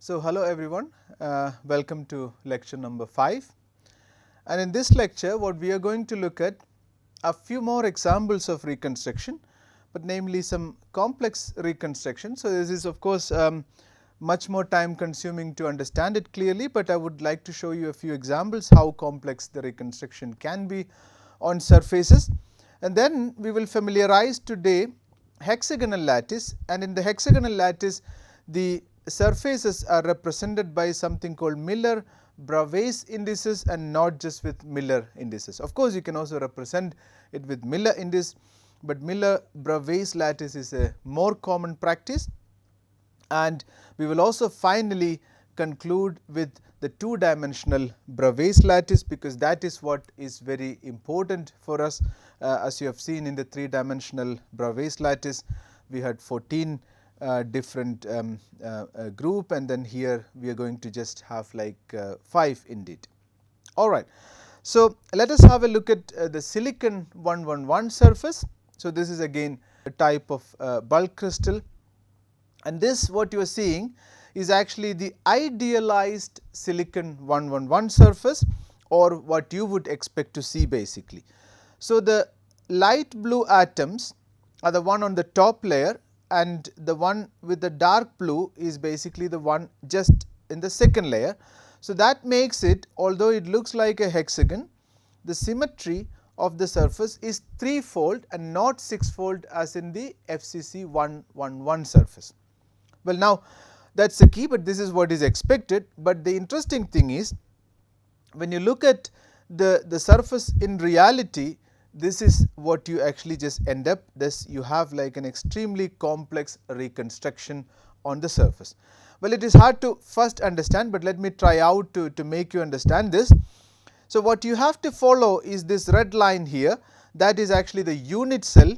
So, hello everyone, welcome to lecture number 5, and in this lecture what we are going to look at a few more examples of reconstruction, but namely some complex reconstruction. So, this is of course much more time consuming to understand it clearly, but I would like to show you a few examples how complex the reconstruction can be on surfaces, and then we will familiarize today hexagonal lattice, and in the hexagonal lattice the surfaces are represented by something called miller-bravais indices and not just with Miller indices. Of course, you can also represent it with Miller index, but miller-bravais lattice is a more common practice, and we will also finally conclude with the two-dimensional Bravais lattice, because that is what is very important for us. As you have seen in the three-dimensional Bravais lattice, we had 14 different group, and then here we are going to just have like 5 indeed. All right. So, let us have a look at the silicon 111 surface. So, this is again a type of bulk crystal, and this what you are seeing is actually the idealized silicon 111 surface, or what you would expect to see basically. So, the light blue atoms are the one on the top layer, and the one with the dark blue is basically the one just in the second layer. So, that makes it, although it looks like a hexagon, the symmetry of the surface is 3-fold and not 6-fold as in the FCC 111 surface. Well, now that is the key, but this is what is expected, but the interesting thing is when you look at the surface in reality, this is what you actually just end up. This you have like an extremely complex reconstruction on the surface. Well, it is hard to first understand, but let me try out to make you understand this. So, what you have to follow is this red line here, that is actually the unit cell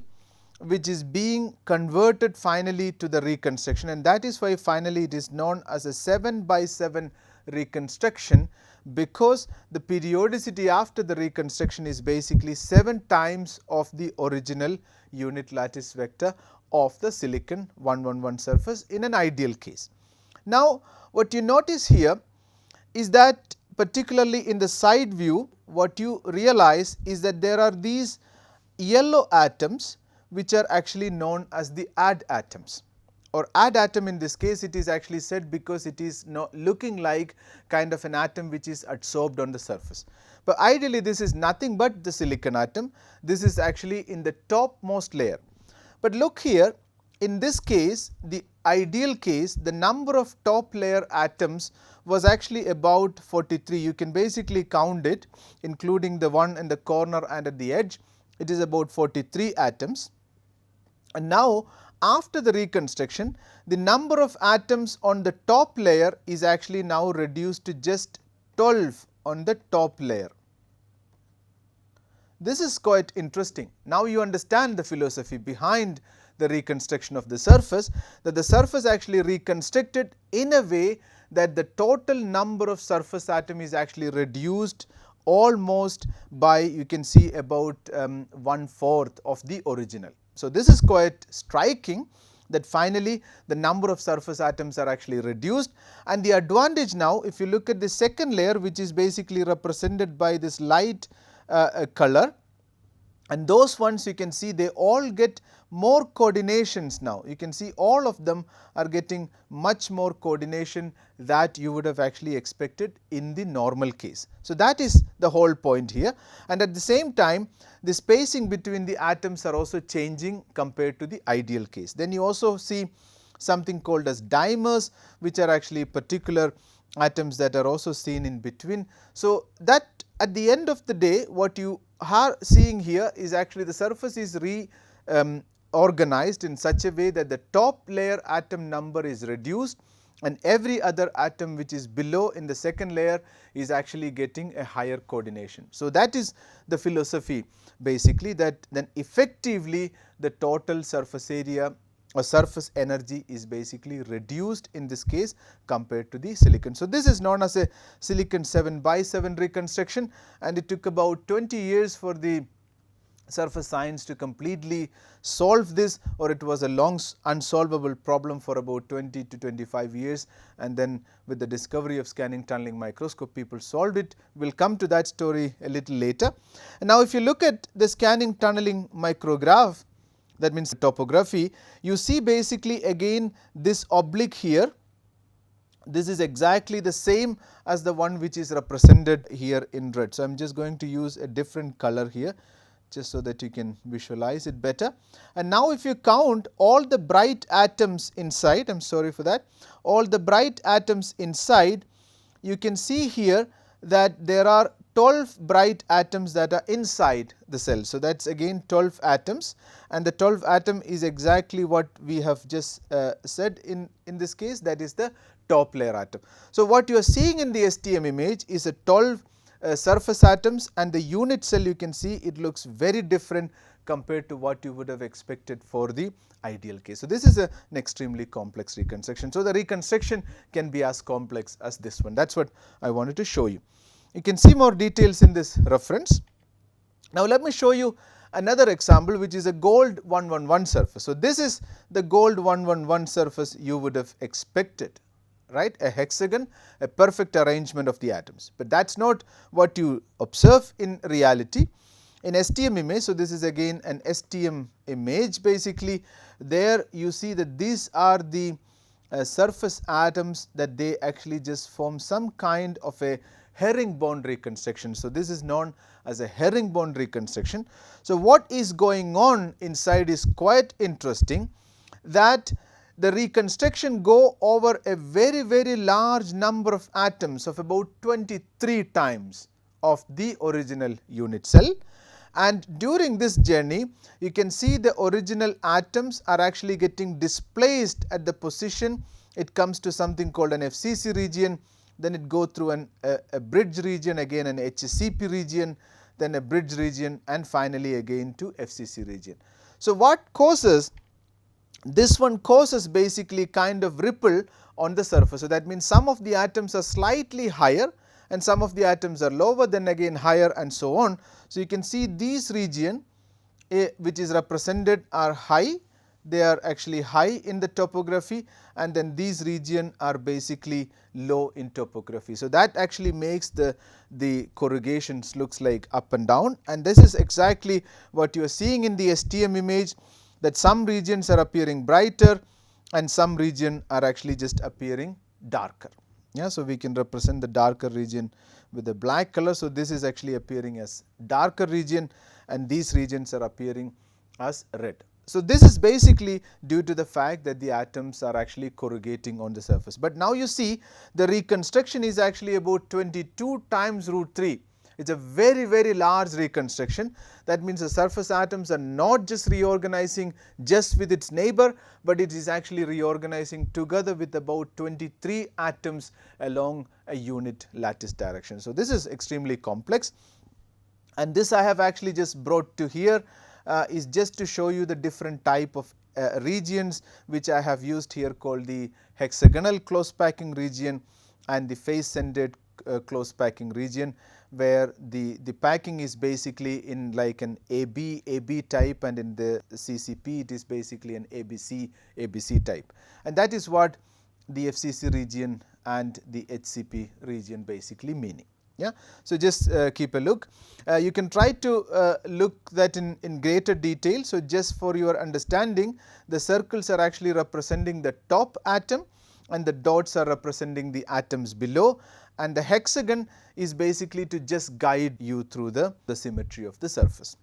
which is being converted finally to the reconstruction, and that is why finally it is known as a 7×7 reconstruction, because the periodicity after the reconstruction is basically 7 times of the original unit lattice vector of the silicon 111 surface in an ideal case. Now, what you notice here is that particularly in the side view, what you realize is that there are these yellow atoms which are actually known as the add atoms, or add atom. In this case it is actually said because it is looking like kind of an atom which is adsorbed on the surface, but ideally this is nothing but the silicon atom. This is actually in the topmost layer, but look here, in this case, the ideal case, the number of top layer atoms was actually about 43. You can basically count it, including the one in the corner and at the edge, it is about 43 atoms. And now, after the reconstruction, the number of atoms on the top layer is actually now reduced to just 12 on the top layer. This is quite interesting. Now, you understand the philosophy behind the reconstruction of the surface, that the surface actually reconstructed in a way that the total number of surface atom is actually reduced almost by, you can see, about 1/4 of the original. So, this is quite striking, that finally the number of surface atoms are actually reduced, and the advantage now, if you look at the second layer, which is basically represented by this light color, and those ones you can see they all get more coordinations now. You can see all of them are getting much more coordination that you would have actually expected in the normal case. So, that is the whole point here, and at the same time the spacing between the atoms are also changing compared to the ideal case. Then you also see something called as dimers, which are actually particular atoms that are also seen in between. So, that at the end of the day what you are seeing here is actually the surface is organized in such a way that the top layer atom number is reduced, and every other atom which is below in the second layer is actually getting a higher coordination. So, that is the philosophy basically, that then effectively the total surface area or surface energy is basically reduced in this case compared to the silicon. So, this is known as a silicon 7×7 reconstruction, and it took about 20 years for the surface science to completely solve this, or it was a long unsolvable problem for about 20 to 25 years, and then with the discovery of scanning tunneling microscope people solved it. We will come to that story a little later. And now if you look at the scanning tunneling micrograph, that means topography, you see basically again this oblique here. This is exactly the same as the one which is represented here in red. So, I am just going to use a different color here, just so that you can visualize it better. And now if you count all the bright atoms inside, I am sorry for that, all the bright atoms inside, you can see here that there are 12 bright atoms that are inside the cell. So, that is again 12 atoms, and the 12 atom is exactly what we have just said in this case, that is the top layer atom. So, what you are seeing in the STM image is a 12 surface atoms, and the unit cell you can see it looks very different compared to what you would have expected for the ideal case. So, this is an extremely complex reconstruction. So, the reconstruction can be as complex as this one, that is what I wanted to show you. You can see more details in this reference. Now, let me show you another example which is a gold 111 surface. So, this is the gold 111 surface you would have expected, right, a hexagon, a perfect arrangement of the atoms, but that is not what you observe in reality in STM image. So, this is again an STM image, basically there you see that these are the surface atoms, that they actually just form some kind of a herringbone reconstruction. So, this is known as a herringbone reconstruction. So, what is going on inside is quite interesting, that the reconstruction go over a very large number of atoms of about 23 times of the original unit cell, and during this journey you can see the original atoms are actually getting displaced at the position. It comes to something called an FCC region, then it go through a bridge region, again an HCP region, then a bridge region, and finally again to FCC region. So, what causes this one causes basically kind of ripple on the surface. So, that means some of the atoms are slightly higher and some of the atoms are lower, then again higher, and so on. So, you can see these region which is represented are high, they are actually high in the topography, and then these region are basically low in topography. So, that actually makes the corrugations looks like up and down, and this is exactly what you are seeing in the STM image, that some regions are appearing brighter and some region are actually just appearing darker. Yeah, so, we can represent the darker region with a black color. So, this is actually appearing as darker region and these regions are appearing as red. So, this is basically due to the fact that the atoms are actually corrugating on the surface. But now you see the reconstruction is actually about 22 times root 3. It is a very large reconstruction. That means the surface atoms are not just reorganizing just with its neighbor, but it is actually reorganizing together with about 23 atoms along a unit lattice direction. So, this is extremely complex, and this I have actually just brought to here is just to show you the different type of regions which I have used here, called the hexagonal close packing region and the face centered close packing region, where the packing is basically in like an AB type, and in the CCP it is basically an ABC type, and that is what the FCC region and the HCP region basically meaning. Yeah. So, just keep a look. You can try to look that in greater detail. So, just for your understanding, the circles are actually representing the top atom and the dots are representing the atoms below, and the hexagon is basically to just guide you through the symmetry of the surface.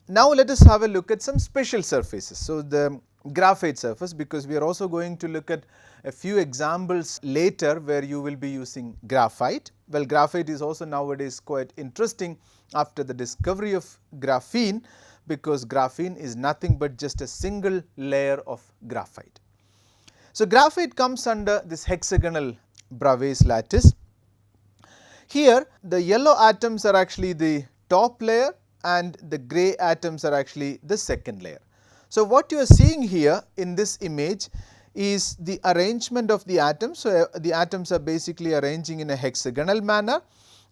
Now, let us have a look at some special surfaces. So, the graphite surface, because we are also going to look at a few examples later where you will be using graphite. Well, graphite is also nowadays quite interesting after the discovery of graphene, because graphene is nothing but just a single layer of graphite. So, graphite comes under this hexagonal Bravais lattice. Here the yellow atoms are actually the top layer and the gray atoms are actually the second layer. So, what you are seeing here in this image is the arrangement of the atoms. So, the atoms are basically arranging in a hexagonal manner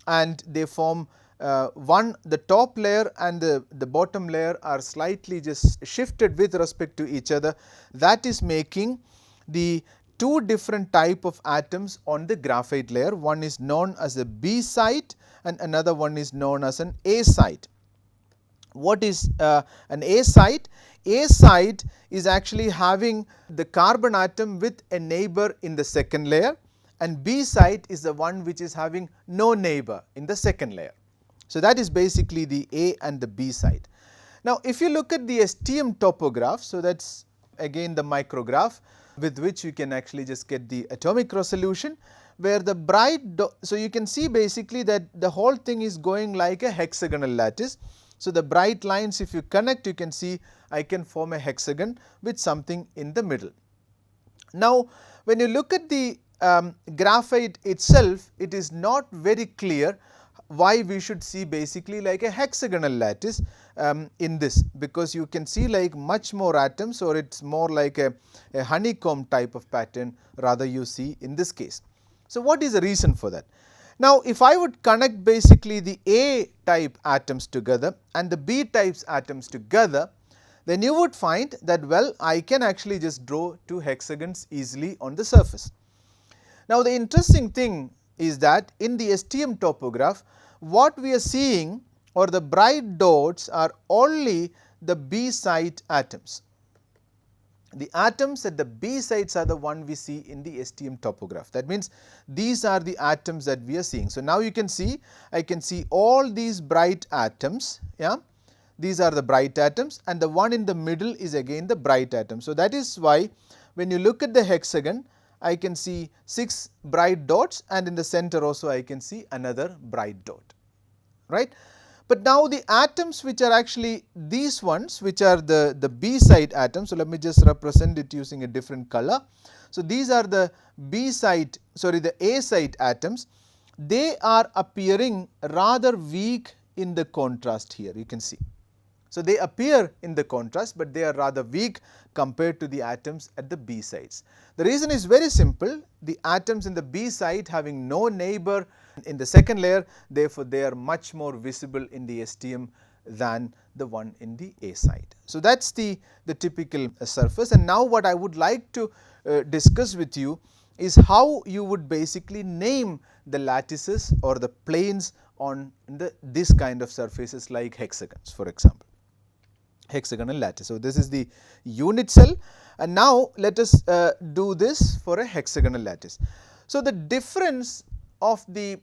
and they form the top layer and the bottom layer are slightly just shifted with respect to each other. That is making the two different type of atoms on the graphite layer. One is known as a B site and another one is known as an A site. What is an A site? A site is actually having the carbon atom with a neighbor in the second layer, and B site is the one which is having no neighbor in the second layer. So, that is basically the A and the B site. Now, if you look at the STM topograph, so that is again the micrograph with which you can actually just get the atomic resolution, where the bright so you can see basically that the whole thing is going like a hexagonal lattice. So, the bright lines, if you connect, you can see I can form a hexagon with something in the middle. Now, when you look at the graphite itself, it is not very clear why we should see basically like a hexagonal lattice in this, because you can see like much more atoms, or it is more like a honeycomb type of pattern rather you see in this case. So, what is the reason for that? Now, if I would connect basically the A type atoms together and the B types atoms together, then you would find that, well, I can actually just draw two hexagons easily on the surface. Now, the interesting thing is that in the STM topograph, what we are seeing, or the bright dots, are only the B site atoms. The atoms at the B sites are the one we see in the STM topograph. That means, these are the atoms that we are seeing. So, now you can see, I can see all these bright atoms, yeah. These are the bright atoms, and the one in the middle is again the bright atom. So, that is why when you look at the hexagon, I can see 6 bright dots, and in the center also I can see another bright dot, right. But now, the atoms which are actually these ones, which are the B site atoms. So, let me just represent it using a different color. So, these are the B site, sorry, the A site atoms. They are appearing rather weak in the contrast here, you can see. So, they appear in the contrast, but they are rather weak compared to the atoms at the B sites. The reason is very simple. The atoms in the B site having no neighbor in the second layer, therefore, they are much more visible in the STM than the one in the A site. So, that is the typical surface, and now what I would like to discuss with you is how you would basically name the lattices or the planes on this kind of surfaces like hexagons, for example, hexagonal lattice. So, this is the unit cell, and now let us do this for a hexagonal lattice. So, the difference of the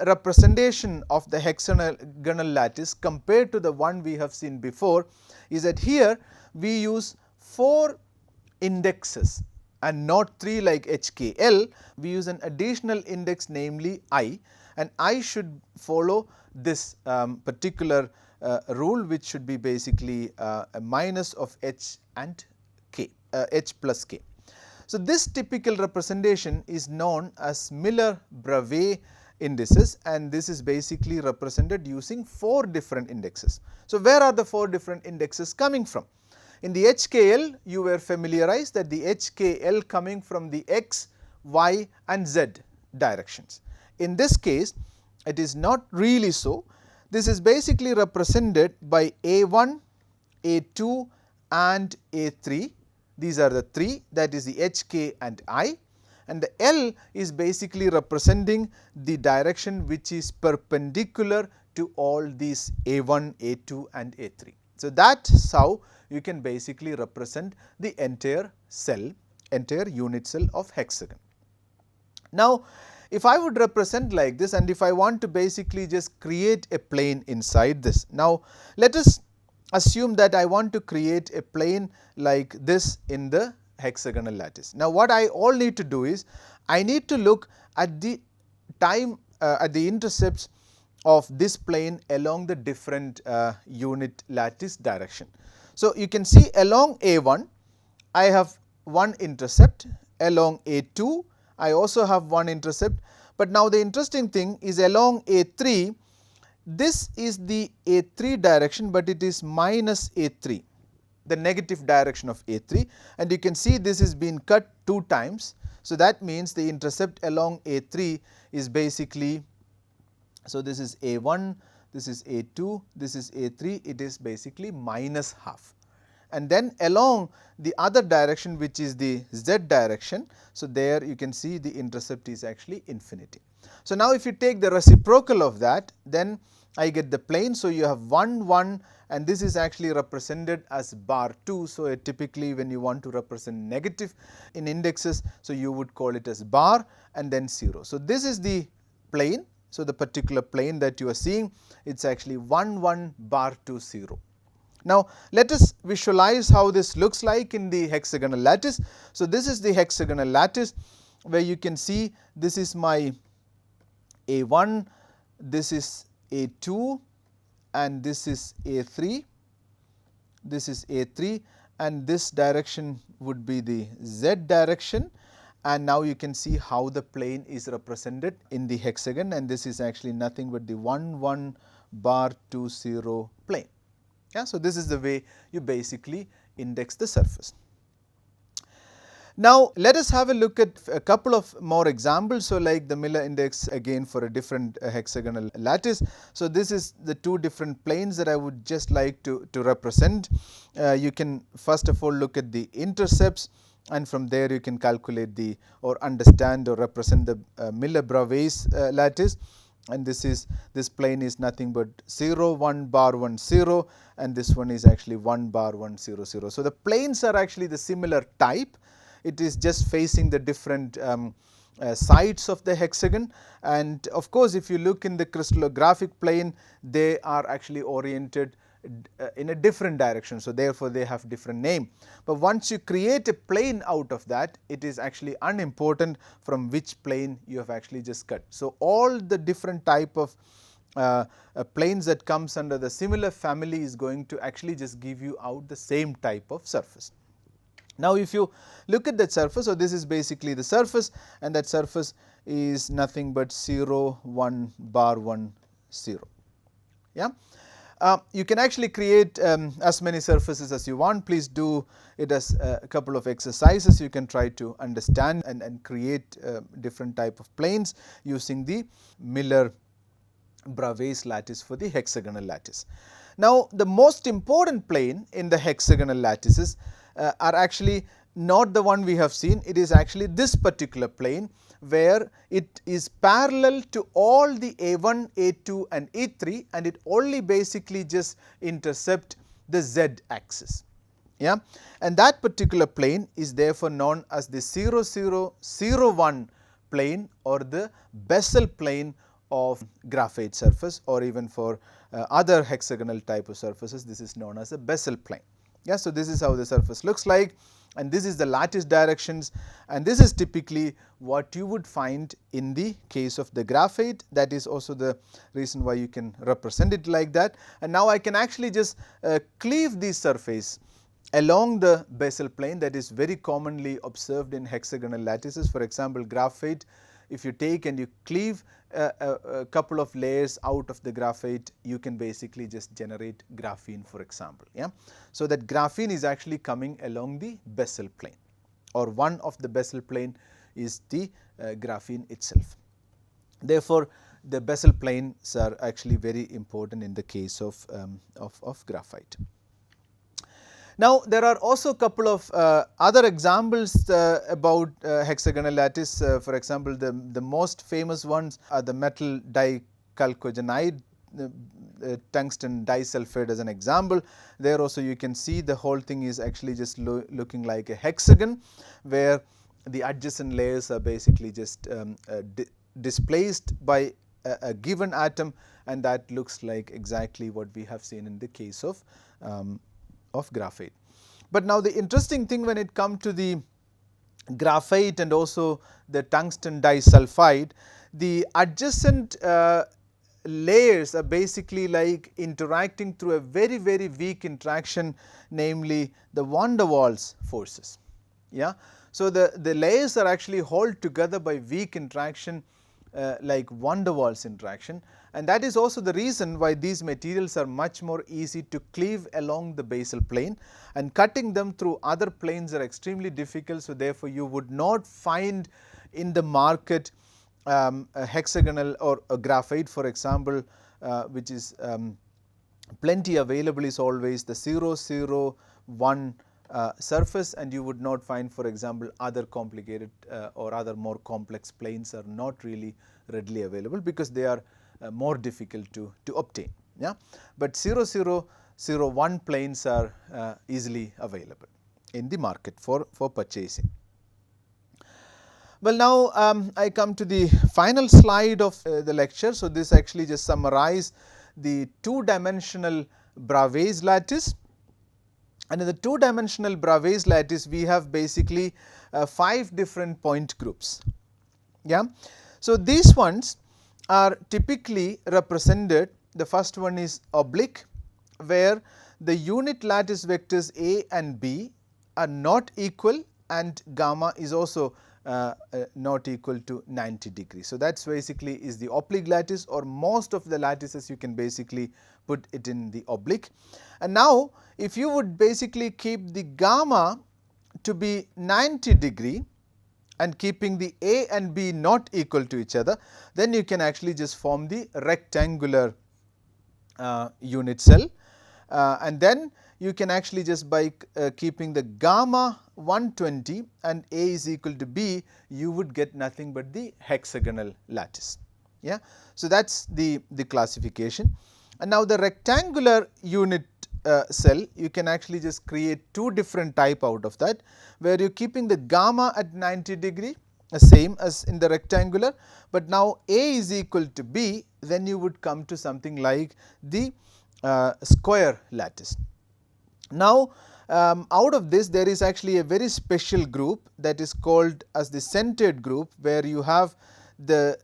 representation of the hexagonal lattice compared to the one we have seen before is that here we use 4 indexes and not 3 like HKL. We use an additional index, namely I, and I should follow this particular rule, which should be basically a minus of H and K, H plus K. So, this typical representation is known as miller-bravais indices, and this is basically represented using 4 different indexes. So, where are the 4 different indexes coming from? In the HKL, you were familiarized that the HKL coming from the X, Y and Z directions. In this case, it is not really so. This is basically represented by A1, A2 and A3. These are the 3, that is the H, K and I, and the L is basically representing the direction which is perpendicular to all these A1, A2 and A3. So, that is how you can basically represent the entire cell, entire unit cell of hexagon. Now, if I would represent like this, and if I want to basically just create a plane inside this. Now, let us assume that I want to create a plane like this in the hexagonal lattice. Now, what I all need to do is, I need to look at the time at the intercepts of this plane along the different unit lattice direction. So, you can see along A1 I have one intercept, along A2 I also have one intercept, but now the interesting thing is along A3, this is the A3 direction, but it is minus A3, the negative direction of A3, and you can see this is been cut 2 times. So, that means the intercept along A3 is basically, so this is A1, this is A2, this is A3, it is basically minus half. And then along the other direction, which is the z direction, so there you can see the intercept is actually infinity. So now if you take the reciprocal of that, then I get the plane. So you have 1 1, and this is actually represented as bar 2. So typically when you want to represent negative in indexes, so you would call it as bar and then 0. So this is the plane. So the particular plane that you are seeing, it's actually 1 1 bar 2 0. Now let us visualize how this looks like in the hexagonal lattice. So this is the hexagonal lattice, where you can see this is my A1, this is A2, and this is A3, this is A3, and this direction would be the z direction. And now you can see how the plane is represented in the hexagon, and this is actually nothing but the 1 1 bar 2 0 plane. Yeah, so this is the way you basically index the surface. Now let us have a look at a couple of more examples. So like the Miller index again for a different hexagonal lattice. So this is the two different planes that I would just like to represent. You can first of all look at the intercepts, and from there you can calculate the or understand or represent the miller-bravais lattice. And this plane is nothing but 0 1 bar 1 0, and this one is actually 1 bar 1 0 0. So the planes are actually the similar type. It is just facing the different sides of the hexagon, and of course if you look in the crystallographic plane, they are actually oriented in a different direction. So therefore they have different name, but once you create a plane out of that, it is actually unimportant from which plane you have actually just cut. So all the different type of planes that comes under the similar family is going to actually just give you out the same type of surface. Now if you look at that surface, so this is basically the surface, and that surface is nothing but 0 1 bar 1 0. Yeah. You can actually create as many surfaces as you want. Please do it as a couple of exercises. You can try to understand and create different type of planes using the Miller-bravais lattice for the hexagonal lattice. Now the most important plane in the hexagonal lattices are actually not the one we have seen. It is actually this particular plane, where it is parallel to all the A1, A2 and A3, and it only basically just intercept the z axis. Yeah, and that particular plane is therefore known as the 0 0 0 1 plane, or the bezel plane of graphite surface, or even for other hexagonal type of surfaces, this is known as a bezel plane. Yeah, so this is how the surface looks like, and this is the lattice directions, and this is typically what you would find in the case of the graphite. That is also the reason why you can represent it like that. And now I can actually just cleave the surface along the bezel plane that is very commonly observed in hexagonal lattices. For example, graphite, if you take and you cleave a couple of layers out of the graphite, you can basically just generate graphene, for example. Yeah, so that graphene is actually coming along the bezel plane, or one of the bezel plane is the graphene itself. Therefore the bezel planes are actually very important in the case of graphite. Now there are also a couple of other examples about hexagonal lattice. For example, the most famous ones are the metal dichalcogenide, tungsten disulfide as an example. There also you can see the whole thing is actually just looking like a hexagon, where the adjacent layers are basically just displaced by a given atom, and that looks like exactly what we have seen in the case of graphite. But now the interesting thing when it comes to the graphite and also the tungsten disulfide, the adjacent layers are basically like interacting through a very weak interaction, namely the van der Waals forces. Yeah. So the layers are actually held together by weak interaction, like van der Waals interaction, and that is also the reason why these materials are much more easy to cleave along the basal plane, and cutting them through other planes are extremely difficult. So therefore you would not find in the market a hexagonal or a graphite, for example, which is plenty available is always the 0, 0, 1 surface, and you would not find, for example, other complicated or other more complex planes are not really readily available because they are more difficult to obtain. Yeah, but 0, 0, 0, 1 planes are easily available in the market for purchasing. Well, now I come to the final slide of the lecture. So, this actually just summarize the two-dimensional Bravais lattice, and in the two-dimensional Bravais lattice we have basically 5 different point groups. Yeah. So, these ones are typically represented, the first one is oblique, where the unit lattice vectors A and B are not equal and gamma is also not equal to 90 degrees. So, that is basically is the oblique lattice, or most of the lattices you can basically put it in the oblique. And now, if you would basically keep the gamma to be 90 degree and keeping the A and B not equal to each other, then you can actually just form the rectangular unit cell, and then you can actually just by keeping the gamma 120 and A is equal to B, you would get nothing but the hexagonal lattice. Yeah. So, that is the classification. And now, the rectangular unit cell, you can actually just create 2 different type out of that, where you are keeping the gamma at 90 degree same as in the rectangular, but now A is equal to B, then you would come to something like the square lattice. Now, out of this there is actually a very special group that is called as the centered group, where you have the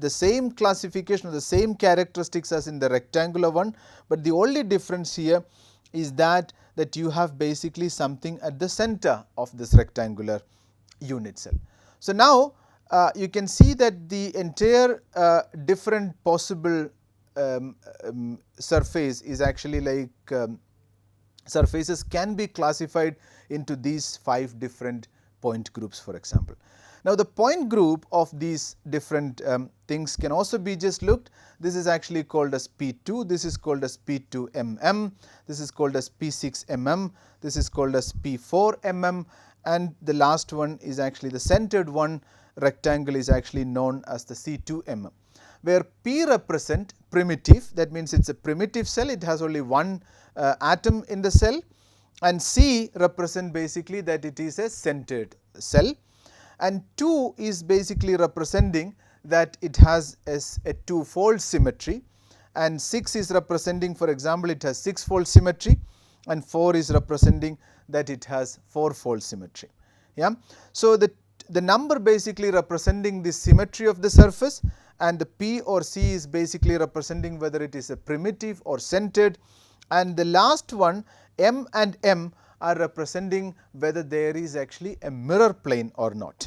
same classification or the same characteristics as in the rectangular one, but the only difference here is that you have basically something at the center of this rectangular unit cell. So, now you can see that the entire different possible surface is actually like surfaces can be classified into these 5 different point groups, for example. Now, the point group of these different things can also be just looked. This is actually called as P2, this is called as P2mm, this is called as P6mm, this is called as P4mm, and the last one is actually the centered one rectangle is actually known as the C2mm, where P represent primitive, that means it is a primitive cell, it has only one atom in the cell, and C represent basically that it is a centered cell, and 2 is basically representing that it has a 2-fold symmetry, and 6 is representing, for example, it has 6-fold symmetry, and 4 is representing that it has 4-fold symmetry. Yeah. So, the number basically representing the symmetry of the surface, and the P or C is basically representing whether it is a primitive or centered, and the last one M and M are representing whether there is actually a mirror plane or not.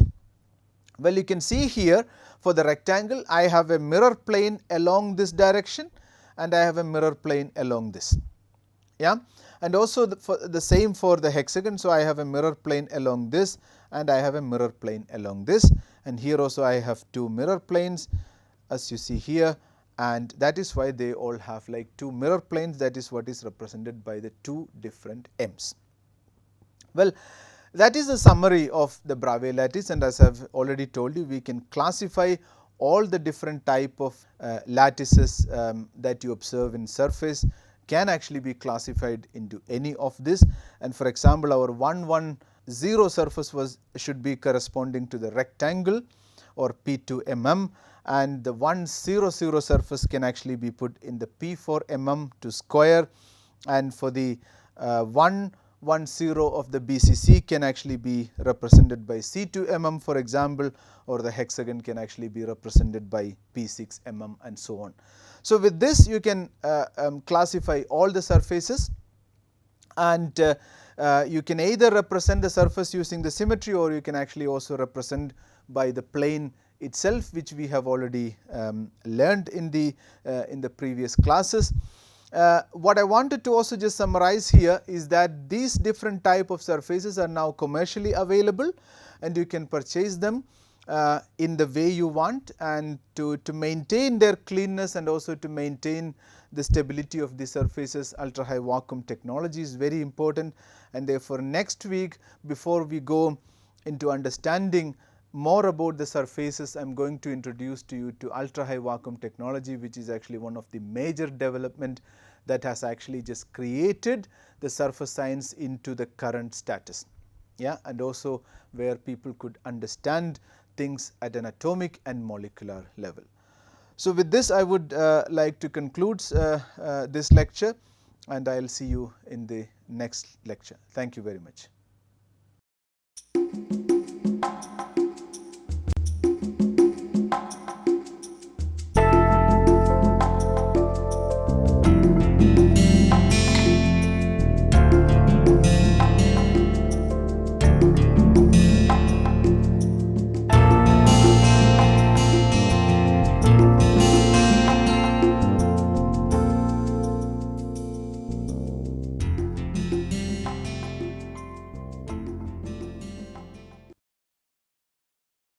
Well, you can see here for the rectangle I have a mirror plane along this direction and I have a mirror plane along this. Yeah. And also the same for the hexagon. So, I have a mirror plane along this and I have a mirror plane along this, and here also I have 2 mirror planes as you see here, and that is why they all have like 2 mirror planes, that is what is represented by the 2 different M's. Well, that is a summary of the Bravais lattice, and as I have already told you, we can classify all the different type of lattices that you observe in surface can actually be classified into any of this, and for example, our 110 surface should be corresponding to the rectangle or P2mm, and the 100 surface can actually be put in the P4mm to square, and for the 110 of the BCC can actually be represented by C2mm, for example, or the hexagon can actually be represented by P6mm and so on. So, with this you can classify all the surfaces, and you can either represent the surface using the symmetry, or you can actually also represent by the plane itself, which we have already learned in the previous classes. What I wanted to also just summarize here is that these different type of surfaces are now commercially available and you can purchase them, in the way you want, and to maintain their cleanness and also to maintain the stability of the surfaces, ultra high vacuum technology is very important. And therefore, next week, before we go into understanding more about the surfaces, I am going to introduce to you to ultra high vacuum technology, which is actually one of the major development that has actually just created the surface science into the current status. Yeah, and also where people could understand things at an atomic and molecular level. So, with this I would like to conclude this lecture, and I will see you in the next lecture. Thank you very much.